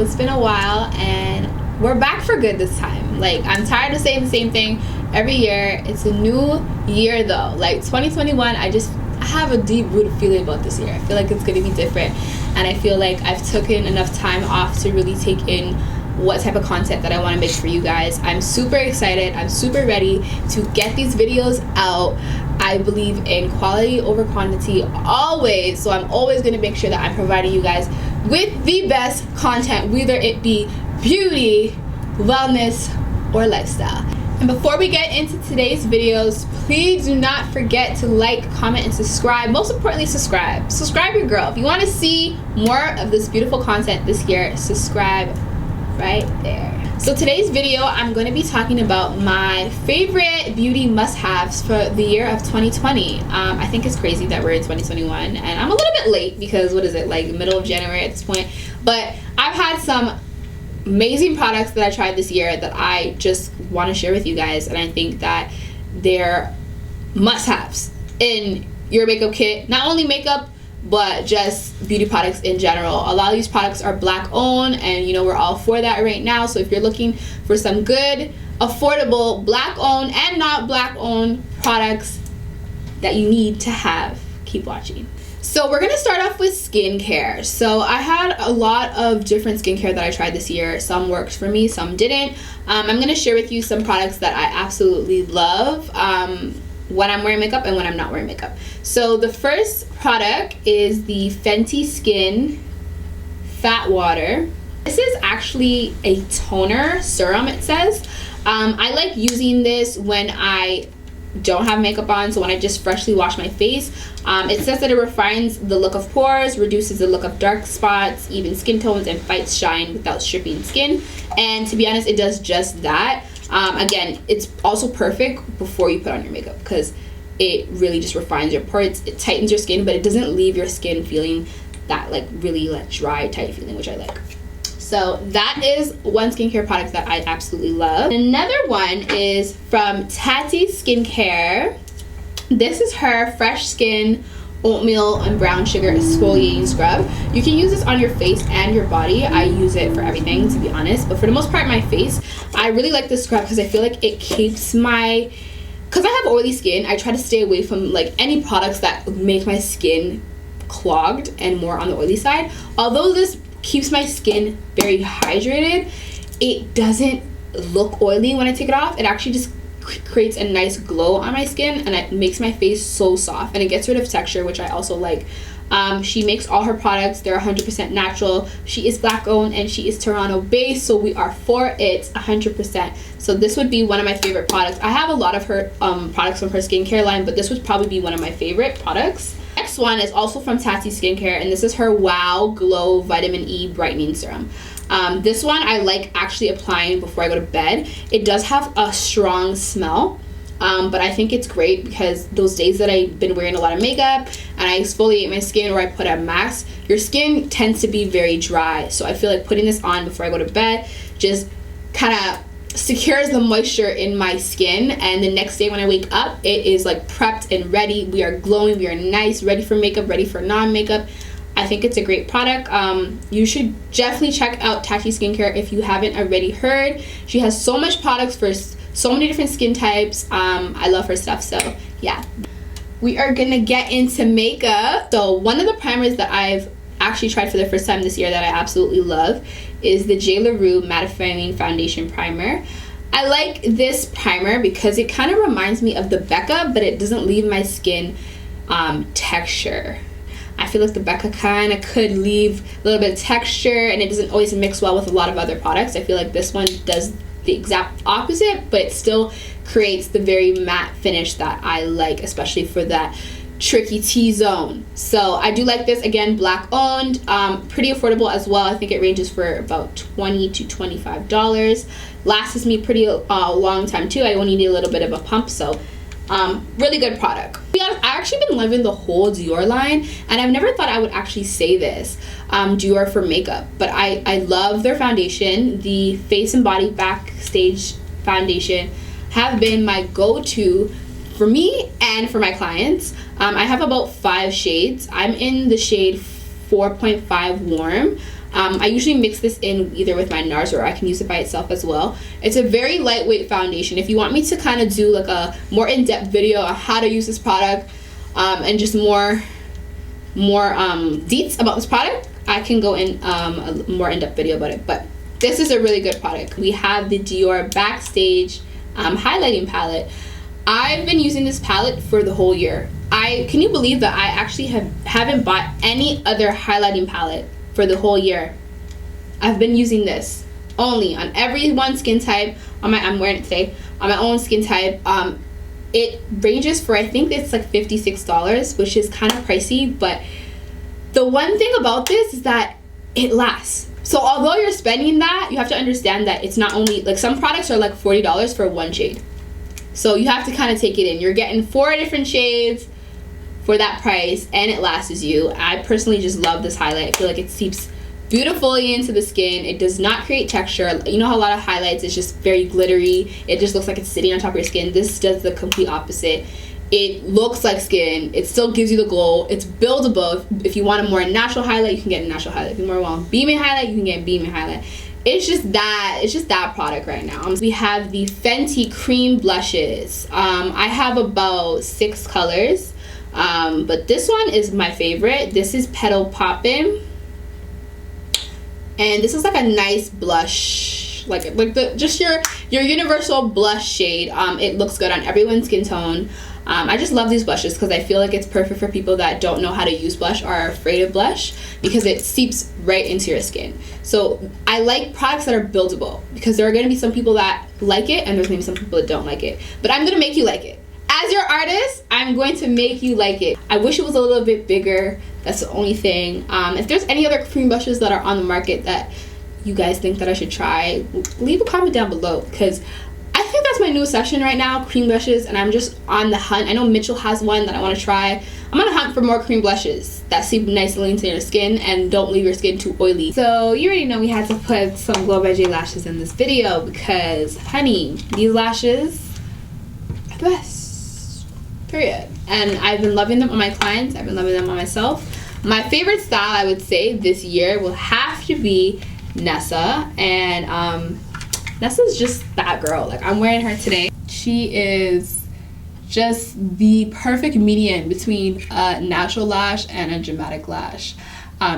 it's been a while and we're back for good this time. Like, I'm tired of saying the same thing every year. It's a new year though. Like 2021, I have a deep rooted feeling about this year. I feel like it's going to be different, and I feel like I've taken enough time off to really take in what type of content that I want to make for you guys. I'm super excited. I'm super ready to get these videos out. I believe in quality over quantity always, so I'm always going to make sure that I'm providing you guys with the best content, whether it be beauty, wellness, or lifestyle. And before we get into today's videos, please do not forget to like, comment, and subscribe. Most importantly, subscribe. Subscribe your girl. If you want to see more of this beautiful content this year, subscribe right there. So today's video, I'm going to be talking about my favorite beauty must-haves for the year of 2020. I think it's crazy that we're in 2021, and I'm a little bit late because, what is it, like middle of January at this point? But I've had some amazing products that I tried this year that I just want to share with you guys, and I think that they're must-haves in your makeup kit. Not only makeup, but just beauty products in general. A lot of these products are black owned, and you know, we're all for that right now. So if you're looking for some good, affordable, black owned and not black owned products that you need to have, keep watching. So we're gonna start off with skincare. So I had a lot of different skincare that I tried this year. Some worked for me, some didn't. I'm gonna share with you some products that I absolutely love when I'm wearing makeup and when I'm not wearing makeup. So the first product is the Fenty Skin Fat Water. This is actually a toner serum, it says. I like using this when I don't have makeup on, so when I just freshly wash my face. It says that it refines the look of pores, reduces the look of dark spots, even skin tones, and fights shine without stripping skin. And to be honest, it does just that. Again, it's also perfect before you put on your makeup because it really just refines your pores. It tightens your skin, but it doesn't leave your skin feeling that like really like dry, tight feeling, which I like. So that is one skincare product that I absolutely love. Another one is from Tati Skincare. This is her Fresh Skin Oatmeal and Brown Sugar Exfoliating Scrub. You can use this on your face and your body. I use it for everything, to be honest, but for the most part, my face, I really like this scrub because I feel like it keeps my, because I have oily skin, I try to stay away from like any products that make my skin clogged and more on the oily side. Although this keeps my skin very hydrated, it doesn't look oily when I take it off. It actually just creates a nice glow on my skin, and it makes my face so soft, and it gets rid of texture, which I also like. She makes all her products, they're 100% natural. She is black owned and she is Toronto based, so we are for it 100%. So this would be one of my favorite products. I have a lot of her products from her skincare line, but this would probably be one of my favorite products. Next one is also from Tati Skincare, and this is her Wow Glow Vitamin E Brightening Serum. This one I like actually applying before I go to bed. It does have a strong smell, but I think it's great because those days that I've been wearing a lot of makeup and I exfoliate my skin or I put a mask, your skin tends to be very dry. So I feel like putting this on before I go to bed just kind of secures the moisture in my skin, and the next day when I wake up, it is like prepped and ready. We are glowing, we are nice, ready for makeup, ready for non-makeup. I think it's a great product. You should definitely check out Tati Skincare if you haven't already heard. She has so much products for so many different skin types. I love her stuff, so yeah. We are gonna get into makeup. So one of the primers that I've actually tried for the first time this year that I absolutely love is the J. LaRue Mattifying Foundation Primer. I like this primer because it kind of reminds me of the Becca, but it doesn't leave my skin texture. I feel like the Becca kind of could leave a little bit of texture, and it doesn't always mix well with a lot of other products. I feel like this one does the exact opposite, but it still creates the very matte finish that I like, especially for that tricky T-zone. So I do like this. Again, black owned, pretty affordable as well. I think it ranges for about $20 to $25. Lasts me pretty long time too. I only need a little bit of a pump, so really good product. To be honest, I've actually been loving the whole Dior line, and I've never thought I would actually say this, Dior for makeup, but I love their foundation. The Face and Body Backstage foundation have been my go-to for me and for my clients. I have about 5 shades. I'm in the shade 4.5 warm. I usually mix this in either with my NARS or I can use it by itself as well. It's a very lightweight foundation. If you want me to kind of do like a more in-depth video on how to use this product and just more deets about this product, I can go in a more in-depth video about it. But this is a really good product. We have the Dior Backstage highlighting palette. I've been using this palette for the whole year. Can you believe that I actually haven't bought any other highlighting palette for the whole year? I've been using this only on every one skin type. I'm wearing it today on my own skin type. It ranges for, I think it's like $56, which is kind of pricey, but the one thing about this is that it lasts. So although you're spending that, you have to understand that it's not only, like, some products are like $40 for one shade. So you have to kind of take it in. You're getting 4 different shades for that price, and it lasts you. I personally just love this highlight. I feel like it seeps beautifully into the skin. It does not create texture. You know how a lot of highlights is just very glittery. It just looks like it's sitting on top of your skin. This does the complete opposite. It looks like skin. It still gives you the glow. It's buildable. If you want a more natural highlight, you can get a natural highlight. If you want a beaming highlight, you can get a beaming highlight. It's just that product right now. We have the Fenty cream blushes. I have about 6 colors, but this one is my favorite. This is Petal Poppin, and this is like a nice blush, like just your universal blush shade. It looks good on everyone's skin tone. I just love these blushes because I feel like it's perfect for people that don't know how to use blush or are afraid of blush, because it seeps right into your skin. So I like products that are buildable, because there are going to be some people that like it and there's going to be some people that don't like it. But I'm going to make you like it. As your artist, I'm going to make you like it. I wish it was a little bit bigger. That's the only thing. If there's any other cream blushes that are on the market that you guys think that I should try, leave a comment down below, because I think that's my new obsession right now, cream blushes, and I'm just on the hunt. I know Mitchell has one that I want to try. I'm on a hunt for more cream blushes that seep nicely into your skin and don't leave your skin too oily. So you already know we had to put some Glow by J lashes in this video because, honey, these lashes are the best, period. And I've been loving them on my clients. I've been loving them on myself. My favorite style, I would say, this year will have to be Nessa, and Nessa's just that girl. Like, I'm wearing her today. She is just the perfect median between a natural lash and a dramatic lash.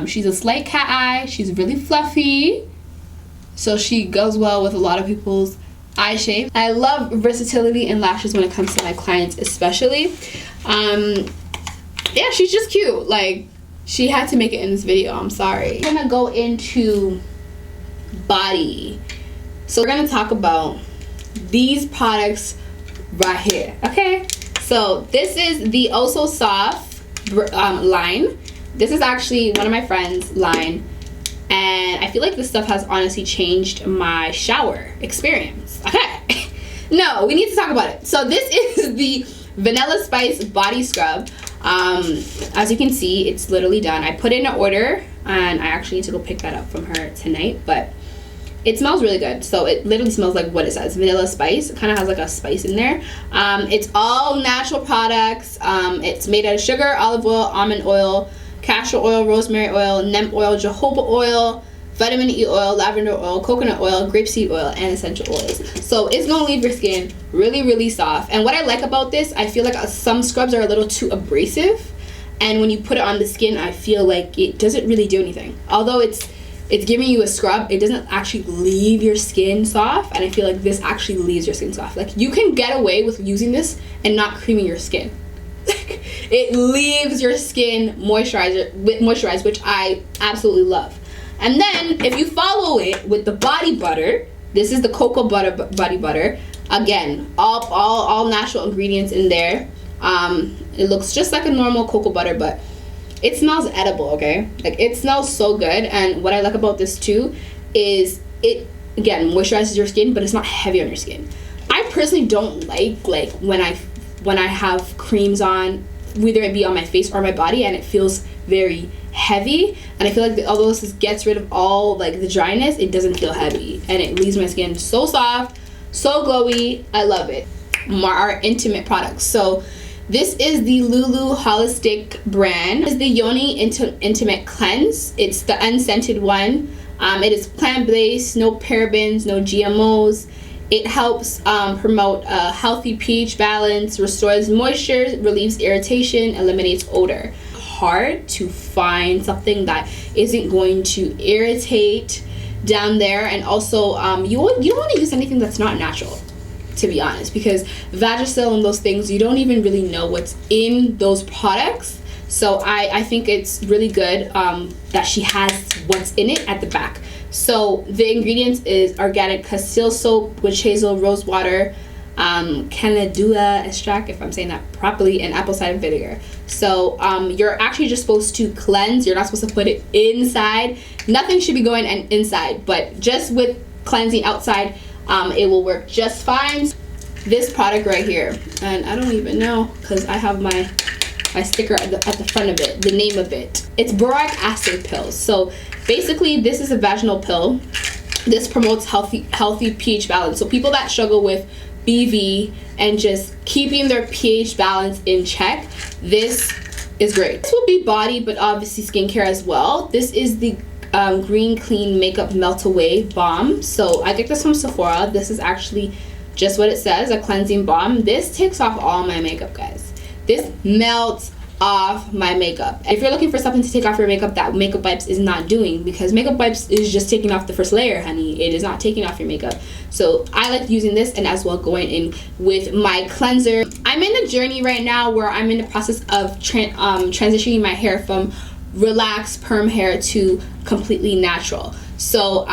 She's a slight cat eye. She's really fluffy, so she goes well with a lot of people's eye shape. I love versatility in lashes when it comes to my clients, especially. Yeah, she's just cute. Like, she had to make it in this video. I'm sorry. I'm gonna go into body. So we're gonna talk about these products right here, okay? So this is the Oh So Soft line. This is actually one of my friends' line, and I feel like this stuff has honestly changed my shower experience. Okay, no, we need to talk about it. So this is the Vanilla Spice Body Scrub. As you can see, it's literally done. I put in an order, and I actually need to go pick that up from her tonight, but it smells really good. So it literally smells like what it says, vanilla spice. It kind of has like a spice in there. It's all natural products. It's made out of sugar, olive oil, almond oil, castor oil, rosemary oil, neem oil, jojoba oil, vitamin E oil, lavender oil, coconut oil, grapeseed oil, and essential oils. So it's gonna leave your skin really, really soft. And what I like about this, I feel like some scrubs are a little too abrasive, and when you put it on the skin, I feel like it doesn't really do anything. Although it's giving you a scrub, it doesn't actually leave your skin soft, and I feel like this actually leaves your skin soft. Like, you can get away with using this and not creaming your skin. It leaves your skin moisturized, which I absolutely love. And then if you follow it with the body butter, this is the cocoa butter body butter. Again, all natural ingredients in there. It looks just like a normal cocoa butter, but it smells edible, okay? Like, it smells so good. And what I like about this too is it, again, moisturizes your skin, but it's not heavy on your skin. I personally don't like when I have creams on, whether it be on my face or my body, and it feels very heavy. And I feel like although this gets rid of all like the dryness, it doesn't feel heavy, and it leaves my skin so soft, so glowy. I love it. Our intimate products. So This is the Lulu Holistic brand. This is the Yoni Intimate Cleanse. It's the unscented one. It is plant-based, no parabens, no GMOs. It helps promote a healthy pH balance, restores moisture, relieves irritation, eliminates odor. Hard to find something that isn't going to irritate down there, and also you don't want to use anything that's not natural, to be honest, because Vagisil and those things, you don't even really know what's in those products. So I think it's really good that she has what's in it at the back. So the ingredients is organic Castile soap, witch hazel, rose water, Canadua extract, if I'm saying that properly, and apple cider vinegar. So you're actually just supposed to cleanse. You're not supposed to put it inside. Nothing should be going inside, but just with cleansing outside, it will work just fine. This product right here, and I don't even know because I have my sticker at the front of it, the name of it. It's boric acid pills. So basically this is a vaginal pill. This promotes healthy pH balance. So people that struggle with BV and just keeping their pH balance in check, this is great. This will be body, but obviously skincare as well. This is the Green Clean Makeup Melt Away Balm. So I get this from Sephora. This is actually just what it says, a cleansing balm. This takes off all my makeup, guys. This melts off my makeup. If you're looking for something to take off your makeup that Makeup Wipes is not doing, because Makeup Wipes is just taking off the first layer, honey. It is not taking off your makeup. So I like using this, and as well going in with my cleanser. I'm in a journey right now where I'm in the process of transitioning my hair from relaxed perm hair to completely natural. So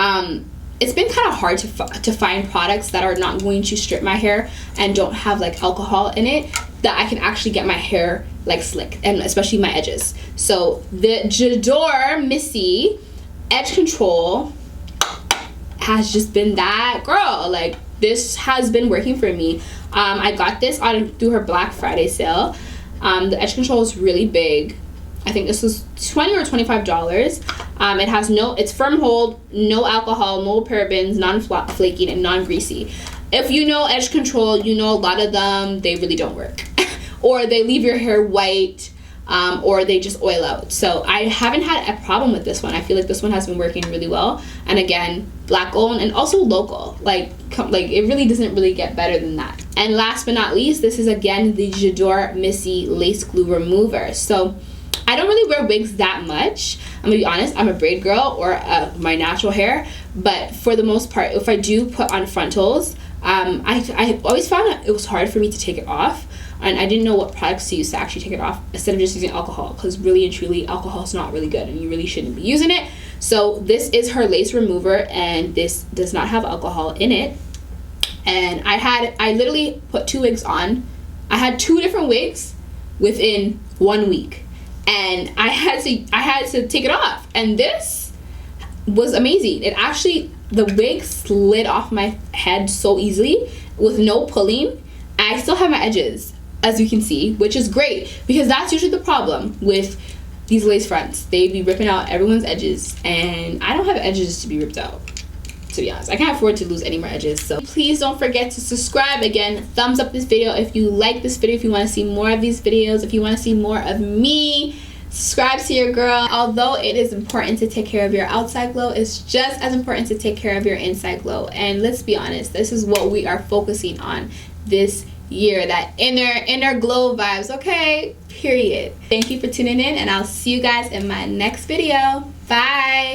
it's been kind of hard to find products that are not going to strip my hair and don't have like alcohol in it, that I can actually get my hair like slick, and especially my edges. So the Dior Missy Edge Control has just been that girl. Like, this has been working for me. I got this through her Black Friday sale. The Edge Control is really big. I think this was $20 or $25. It has it's firm hold, no alcohol, no parabens, non-flaking, and non-greasy. If you know Edge Control, you know a lot of them, they really don't work. Or they leave your hair white, or they just oil out. So I haven't had a problem with this one. I feel like this one has been working really well. And again, black owned and also local. Like it really doesn't really get better than that. And last but not least, this is again the Dior Missy Lace Glue Remover. So I don't really wear wigs that much. I'm gonna be honest, I'm a braid girl, or my natural hair. But for the most part, if I do put on frontals, I always found that it was hard for me to take it off. And I didn't know what products to use to actually take it off, instead of just using alcohol, because really and truly alcohol is not really good and you really shouldn't be using it. So this is her lace remover, and this does not have alcohol in it. And I literally put 2 wigs on. I had 2 different wigs within 1 week, and I had to take it off, and this was amazing. It actually, the wig slid off my head so easily with no pulling. I still have my edges, as you can see, which is great, because that's usually the problem with these lace fronts. They be ripping out everyone's edges, and I don't have edges to be ripped out, to be honest. I can't afford to lose any more edges. So please don't forget to subscribe. Again, thumbs up this video if you like this video, if you want to see more of these videos, if you want to see more of me. Subscribe to your girl. Although it is important to take care of your outside glow, it's just as important to take care of your inside glow. And let's be honest, this is what we are focusing on this year, that inner glow vibes, okay? Period. Thank you for tuning in, and I'll see you guys in my next video. Bye.